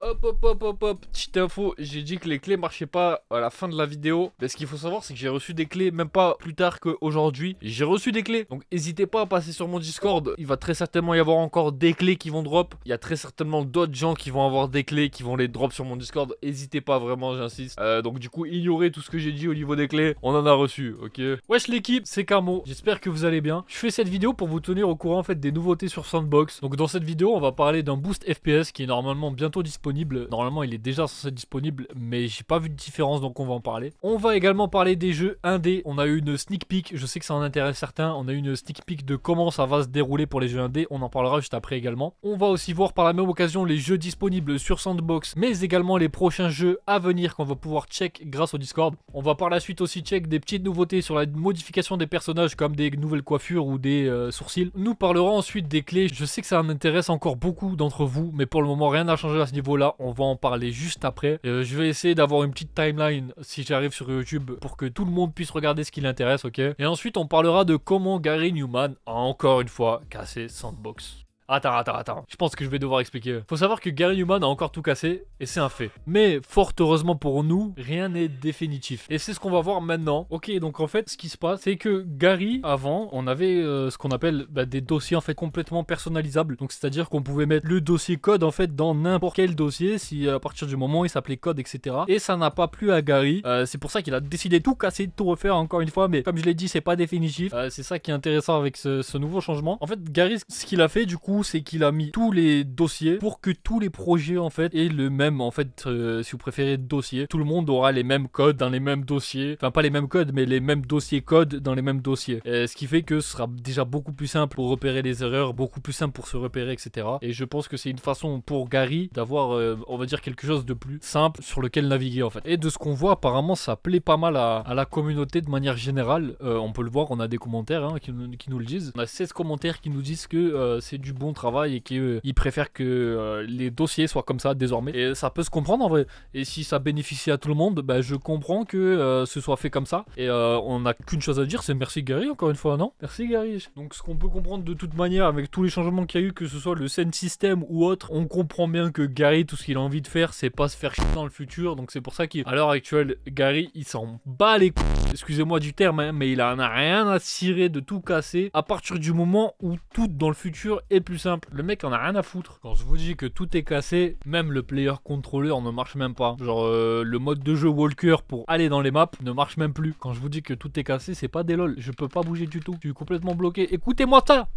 Hop, petite info, j'ai dit que les clés marchaient pas à la fin de la vidéo. Mais ce qu'il faut savoir, c'est que j'ai reçu des clés même pas plus tard qu'aujourd'hui. J'ai reçu des clés, donc n'hésitez pas à passer sur mon Discord. Il va très certainement y avoir encore des clés qui vont drop. Il y a très certainement d'autres gens qui vont avoir des clés qui vont les drop sur mon Discord. N'hésitez pas, vraiment, j'insiste. Donc du coup, ignorez tout ce que j'ai dit au niveau des clés. On en a reçu, ok. Wesh l'équipe, c'est Camo. J'espère que vous allez bien. Je fais cette vidéo pour vous tenir au courant en fait des nouveautés sur Sandbox. Donc dans cette vidéo, on va parler d'un boost FPS qui est normalement bientôt disponible. Normalement, il est déjà censé être disponible, mais j'ai pas vu de différence, donc on va en parler. On va également parler des jeux indés. On a eu une sneak peek, je sais que ça en intéresse certains. On a eu une sneak peek de comment ça va se dérouler pour les jeux indés. On en parlera juste après également. On va aussi voir par la même occasion les jeux disponibles sur Sandbox, mais également les prochains jeux à venir qu'on va pouvoir check grâce au Discord. On va par la suite aussi check des petites nouveautés sur la modification des personnages, comme des nouvelles coiffures ou des sourcils. Nous parlerons ensuite des clés. Je sais que ça en intéresse encore beaucoup d'entre vous, mais pour le moment rien n'a changé à ce niveau là. On va en parler juste après. Je vais essayer d'avoir une petite timeline si j'arrive sur YouTube pour que tout le monde puisse regarder ce qui l'intéresse, ok. Et ensuite on parlera de comment Gary Newman a encore une fois cassé Sandbox. Attends. Je pense que je vais devoir expliquer. Faut savoir que Gary Newman a encore tout cassé, et c'est un fait. Mais fort heureusement pour nous, rien n'est définitif. Et c'est ce qu'on va voir maintenant. Ok, donc en fait, ce qui se passe, c'est que Gary, avant, on avait ce qu'on appelle des dossiers en fait complètement personnalisables. Donc c'est-à-dire qu'on pouvait mettre le dossier code en fait dans n'importe quel dossier, si à partir du moment où il s'appelait code, etc. Et ça n'a pas plu à Gary. C'est pour ça qu'il a décidé de tout casser, de tout refaire encore une fois. Mais comme je l'ai dit, c'est pas définitif. C'est ça qui est intéressant avec ce nouveau changement. En fait, Gary, ce qu'il a fait du coup, c'est qu'il a mis tous les dossiers pour que tous les projets en fait aient le même en fait si vous préférez dossier. Tout le monde aura les mêmes codes dans les mêmes dossiers, enfin pas les mêmes codes mais les mêmes dossiers codes dans les mêmes dossiers. Et ce qui fait que ce sera déjà beaucoup plus simple pour repérer les erreurs, beaucoup plus simple pour se repérer, etc. Et je pense que c'est une façon pour Gary d'avoir on va dire quelque chose de plus simple sur lequel naviguer en fait. Et de ce qu'on voit apparemment ça plaît pas mal à la communauté de manière générale. On peut le voir, on a des commentaires qui nous le disent. On a 16 commentaires qui nous disent que c'est du bon travail et qu'ils préfèrent que les dossiers soient comme ça désormais. Et ça peut se comprendre en vrai. Et si ça bénéficie à tout le monde, je comprends que ce soit fait comme ça. Et on n'a qu'une chose à dire, c'est merci Gary encore une fois, non? Merci Gary. Donc ce qu'on peut comprendre de toute manière avec tous les changements qu'il y a eu, que ce soit le Send System ou autre, on comprend bien que Gary, tout ce qu'il a envie de faire, c'est pas se faire chier dans le futur. Donc c'est pour ça qu'à l'heure actuelle, Gary, il s'en bat les couilles. Excusez-moi du terme, hein, mais il en a rien à cirer de tout casser à partir du moment où tout dans le futur est plus simple. Le mec en a rien à foutre. Quand je vous dis que tout est cassé, même le player controller ne marche même pas. Genre le mode de jeu walker pour aller dans les maps ne marche même plus. Quand je vous dis que tout est cassé, c'est pas des lol. Je peux pas bouger du tout. Je suis complètement bloqué. Écoutez-moi ça.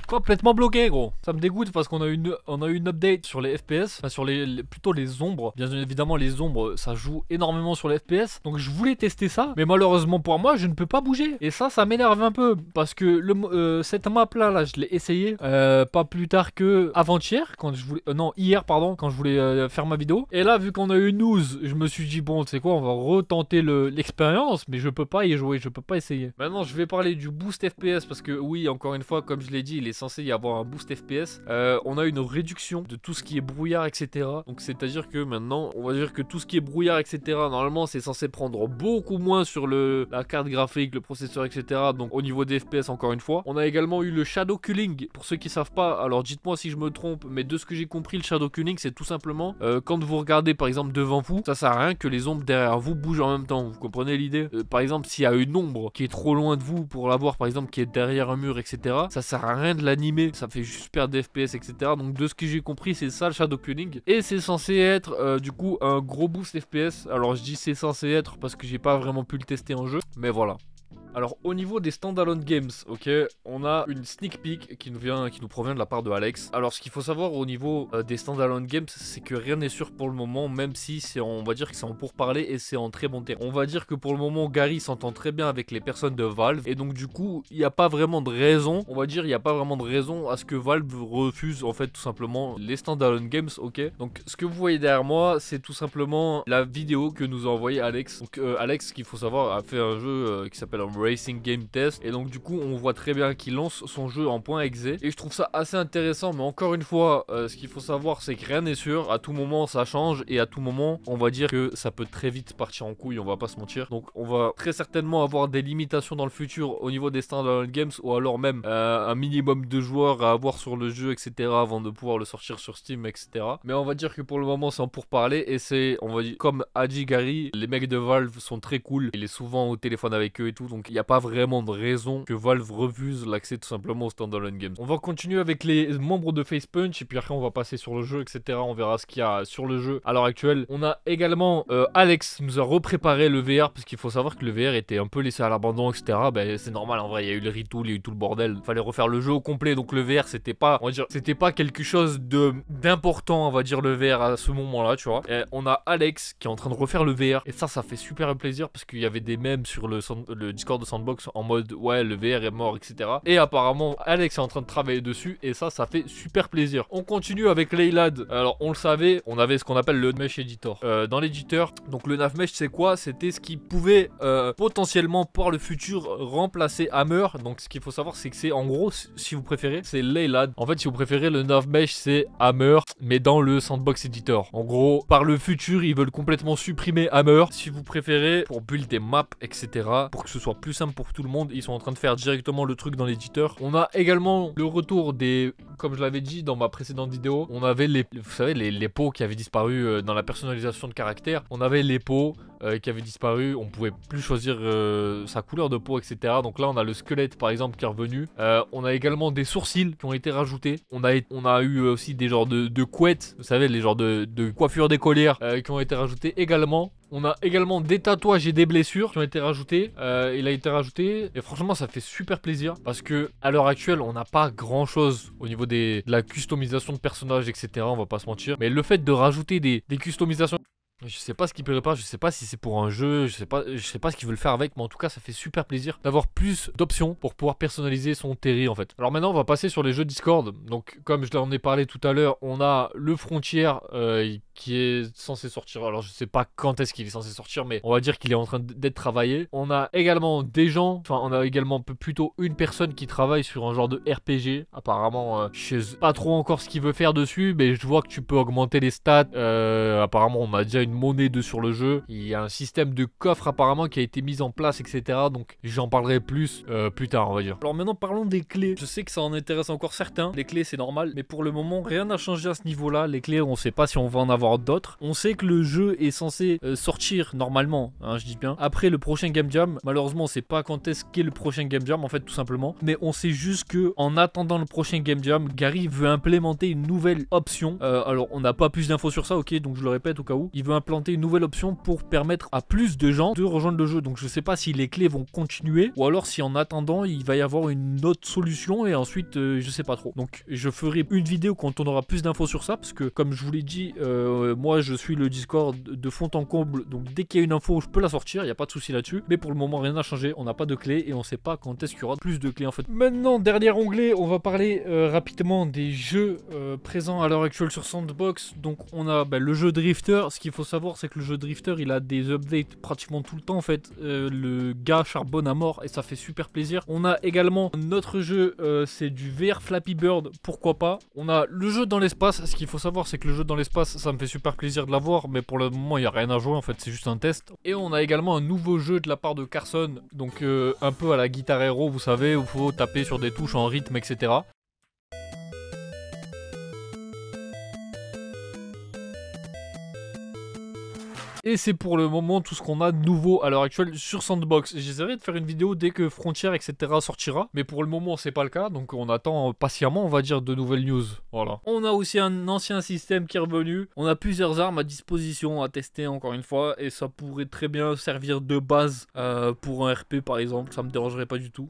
Complètement bloqué gros. Ça me dégoûte parce qu'on a eu une update sur les FPS, enfin sur plutôt les ombres. Bien évidemment les ombres ça joue énormément sur les FPS. Donc je voulais tester ça, mais malheureusement pour moi je ne peux pas bouger. Et ça m'énerve un peu parce que cette map là je l'ai essayé pas plus tard que avant-hier quand je voulais non hier pardon quand je voulais faire ma vidéo. Et là vu qu'on a eu une news, je me suis dit bon tu sais quoi on va retenter l'expérience, mais je peux pas y jouer, je peux pas essayer. Maintenant je vais parler du boost FPS parce que oui encore une fois comme je l'ai dit il est censé y avoir un boost FPS. On a une réduction de tout ce qui est brouillard, etc. Donc c'est à dire que maintenant, on va dire que tout ce qui est brouillard, etc. Normalement, c'est censé prendre beaucoup moins sur la carte graphique, le processeur, etc. Donc au niveau des FPS, encore une fois. On a également eu le shadow culling. Pour ceux qui savent pas, alors dites-moi si je me trompe, mais de ce que j'ai compris, le shadow culling, c'est tout simplement quand vous regardez par exemple devant vous, ça sert à rien que les ombres derrière vous bougent en même temps. Vous comprenez l'idée? Par exemple, s'il y a une ombre qui est trop loin de vous pour la voir, par exemple, qui est derrière un mur, etc. Ça sert à rien de l'animer, ça fait juste perdre des FPS, etc. Donc de ce que j'ai compris, c'est ça le shadow culling. Et c'est censé être du coup un gros boost FPS. Alors je dis c'est censé être parce que j'ai pas vraiment pu le tester en jeu, mais voilà. Alors au niveau des standalone games, ok, on a une sneak peek qui nous provient de la part de Alex. Alors ce qu'il faut savoir au niveau des standalone games, c'est que rien n'est sûr pour le moment, même si on va dire que c'est en pourparlers et c'est en très bon terme. On va dire que pour le moment Gary s'entend très bien avec les personnes de Valve et donc du coup il n'y a pas vraiment de raison, on va dire il n'y a pas vraiment de raison à ce que Valve refuse en fait tout simplement les standalone games, ok. Donc ce que vous voyez derrière moi, c'est tout simplement la vidéo que nous a envoyé Alex. Donc Alex, ce qu'il faut savoir, a fait un jeu qui s'appelle Racing Game Test. Et donc du coup on voit très bien qu'il lance son jeu en point .exe. Et je trouve ça assez intéressant, mais encore une fois, ce qu'il faut savoir c'est que rien n'est sûr. À tout moment ça change et à tout moment on va dire que ça peut très vite partir en couille, on va pas se mentir. Donc on va très certainement avoir des limitations dans le futur au niveau des standalone games, ou alors même un minimum de joueurs à avoir sur le jeu, etc. avant de pouvoir le sortir sur Steam, etc. Mais on va dire que pour le moment c'est en pourparler, et c'est, on va dire, comme a dit Gary, les mecs de Valve sont très cool, il est souvent au téléphone avec eux et tout, donc il n'y a pas vraiment de raison que Valve refuse l'accès tout simplement aux standalone games. On va continuer avec les membres de Facepunch, et puis après on va passer sur le jeu, etc. On verra ce qu'il y a sur le jeu à l'heure actuelle. On a également Alex nous a repréparé le VR, parce qu'il faut savoir que le VR était un peu laissé à l'abandon, etc. Ben, c'est normal en vrai, il y a eu le retool, il y a eu tout le bordel, fallait refaire le jeu au complet, donc le VR c'était pas, on va dire, c'était pas quelque chose d'important, on va dire, le VR à ce moment-là, tu vois. Et on a Alex qui est en train de refaire le VR, et ça fait super plaisir, parce qu'il y avait des mèmes sur le Discord de Sandbox en mode ouais, le VR est mort, etc. Et apparemment Alex est en train de travailler dessus, et ça fait super plaisir. On continue avec Leylad. Alors on le savait, on avait ce qu'on appelle le Mesh Editor dans l'éditeur. Donc le Navmesh c'est quoi? C'était ce qui pouvait potentiellement par le futur remplacer Hammer. Donc ce qu'il faut savoir c'est que c'est en gros, si vous préférez, c'est Leylad. En fait si vous préférez, le Navmesh c'est Hammer mais dans le Sandbox Editor. En gros par le futur ils veulent complètement supprimer Hammer. Si vous préférez, pour build des maps, etc., pour que ce soit plus simple pour tout le monde, ils sont en train de faire directement le truc dans l'éditeur. On a également le retour des, comme je l'avais dit dans ma précédente vidéo, on avait les, vous savez, les peaux qui avaient disparu dans la personnalisation de caractère. On avait les peaux qui avaient disparu, on pouvait plus choisir sa couleur de peau, etc. Donc là on a le squelette par exemple qui est revenu. On a également des sourcils qui ont été rajoutés. On a eu aussi des genres de couettes, vous savez, les genres de coiffures d'écolières qui ont été rajoutés également. On a également des tatouages et des blessures qui ont été rajoutés. Il a été rajouté. Et franchement, ça fait super plaisir. Parce que à l'heure actuelle, on n'a pas grand chose au niveau de la customisation de personnages, etc. On va pas se mentir. Mais le fait de rajouter des customisations. Je sais pas ce qu'ils préparent, je sais pas si c'est pour un jeu, je sais pas ce qu'ils veulent faire avec, mais en tout cas ça fait super plaisir d'avoir plus d'options pour pouvoir personnaliser son terri en fait. Alors maintenant on va passer sur les jeux Discord. Donc comme je l'en ai parlé tout à l'heure, on a le Frontier qui est censé sortir. Alors je sais pas quand est-ce qu'il est censé sortir, mais on va dire qu'il est en train d'être travaillé. On a également des gens, enfin on a également plutôt une personne qui travaille sur un genre de RPG. Apparemment je sais pas trop encore ce qu'il veut faire dessus, mais je vois que tu peux augmenter les stats. Apparemment on a déjà une monnaie sur le jeu. Il y a un système de coffre apparemment qui a été mis en place, etc. Donc j'en parlerai plus tard, on va dire. Alors maintenant parlons des clés. Je sais que ça en intéresse encore certains. Les clés c'est normal, mais pour le moment rien n'a changé à ce niveau-là. Les clés on sait pas si on va en avoir d'autres. On sait que le jeu est censé sortir normalement, hein, je dis bien, après le prochain Game Jam. Malheureusement on sait pas quand est-ce qu'est le prochain Game Jam en fait, tout simplement. Mais on sait juste que en attendant le prochain Game Jam, Gary veut implémenter une nouvelle option. Alors on n'a pas plus d'infos sur ça, ok, donc je le répète au cas où. Il veut implanter une nouvelle option pour permettre à plus de gens de rejoindre le jeu. Donc je sais pas si les clés vont continuer ou alors si en attendant il va y avoir une autre solution et ensuite je sais pas trop. Donc je ferai une vidéo quand on aura plus d'infos sur ça, parce que comme je vous l'ai dit, moi je suis le Discord de fond en comble, donc dès qu'il y a une info je peux la sortir, il n'y a pas de souci là-dessus. Mais pour le moment rien n'a changé, on n'a pas de clés et on sait pas quand est-ce qu'il y aura plus de clés en fait. Maintenant dernier onglet, on va parler rapidement des jeux présents à l'heure actuelle sur Sandbox. Donc on a le jeu Drifter. Ce qu'il faut savoir c'est que le jeu Drifter il a des updates pratiquement tout le temps en fait. Le gars charbonne à mort et ça fait super plaisir. On a également notre jeu, c'est du VR Flappy Bird, pourquoi pas. On a le jeu dans l'espace. Ce qu'il faut savoir c'est que le jeu dans l'espace ça me fait super plaisir de l'avoir, mais pour le moment il n'y a rien à jouer en fait, c'est juste un test. Et on a également un nouveau jeu de la part de Carson, donc un peu à la Guitar Hero, vous savez, où il faut taper sur des touches en rythme, etc. Et c'est pour le moment tout ce qu'on a de nouveau à l'heure actuelle sur Sandbox. J'essaierai de faire une vidéo dès que Frontier, etc. sortira. Mais pour le moment, c'est pas le cas. Donc on attend patiemment, on va dire, de nouvelles news. Voilà. On a aussi un ancien système qui est revenu. On a plusieurs armes à disposition à tester encore une fois. Et ça pourrait très bien servir de base pour un RP par exemple. Ça me dérangerait pas du tout.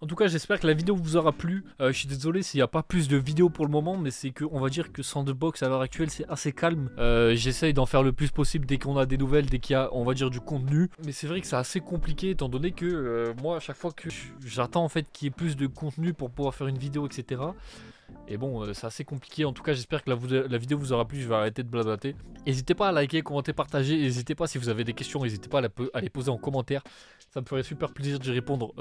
En tout cas, cas, j'espère que la vidéo vous aura plu. Je suis désolé s'il n'y a pas plus de vidéos pour le moment, mais c'est que on va dire que Sandbox à l'heure actuelle c'est assez calme. J'essaye d'en faire le plus possible dès qu'on a des nouvelles, dès qu'il y a, on va dire, du contenu. Mais c'est vrai que c'est assez compliqué étant donné que moi, à chaque fois que j'attends en fait qu'il y ait plus de contenu pour pouvoir faire une vidéo, etc. Et bon, c'est assez compliqué. En tout cas, j'espère que la vidéo vous aura plu. Je vais arrêter de blablater. N'hésitez pas à liker, commenter, partager. N'hésitez pas si vous avez des questions, n'hésitez pas à les poser en commentaire. Ça me ferait super plaisir d'y répondre,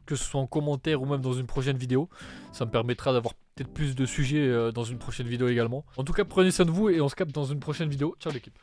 que ce soit en commentaire ou même dans une prochaine vidéo. Ça me permettra d'avoir peut-être plus de sujets dans une prochaine vidéo également. En tout cas, prenez soin de vous et on se capte dans une prochaine vidéo. Ciao l'équipe.